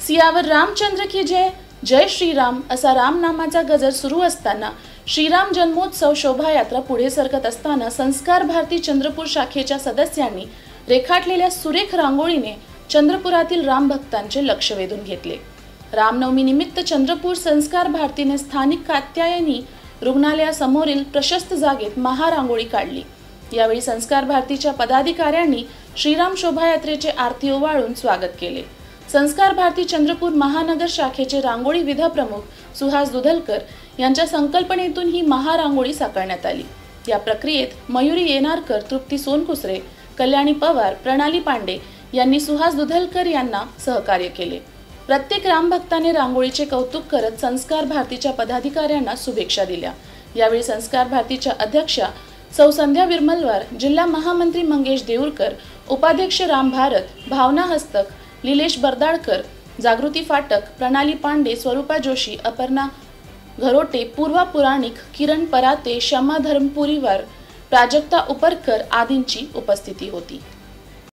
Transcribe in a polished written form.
सियावर रामचंद्र की जय, जय श्रीराम असा रामनामाचा गजर सुरू असताना श्रीराम जन्मोत्सव शोभायात्रा पुढे सरकत असताना संस्कार भारती चंद्रपूर शाखेच्या सदस्यांनी रेखाटलेल्या सुरेख रांगोळीने चंद्रपुरातील राम भक्तांचे लक्ष वेधून घेतले। रामनवमी निमित्त चंद्रपूर संस्कार भारतीने स्थानिक कात्यायनी रुग्णालयासमोरील प्रशस्त जागेत महारांगोळी काढली। यावेळी संस्कार भारतीच्या पदाधिकाऱ्यांनी श्रीराम शोभायात्रेचे आरती ओवाळून स्वागत केले। संस्कार भारती चंद्रपूर महानगर शाखेचे रांगोळी विधा प्रमुख सुहास दुधलकर यांच्या संकल्पनेतून ही महारांगोळी साकारण्यात आली। या प्रक्रियेत मयुरी येनारकर, तृप्ती सोनकुसरे, कल्याणी पवार, प्रणाली पांडे यांनी सुहास दुधलकर यांना सहकार्य केले। प्रत्येक रामभक्ताने रांगोळीचे कौतुक करत संस्कार भारतीच्या पदाधिकाऱ्यांना शुभेच्छा दिल्या। यावेळी संस्कार भारतीच्या अध्यक्षा सौ संध्या विरमलवार, जिल्हा महामंत्री मंगेश देऊरकर, उपाध्यक्ष राम भारत, भावना हस्तक, लीलेश बरदाळकर, जागृती फाटक, प्रणाली पांडे, स्वरूपा जोशी, अपर्णा घरोटे, पूर्वा पुराणिक, किरण पराते, शमा धर्मपुरीवार, प्राजक्ता उपरकर आदींची उपस्थिती होती।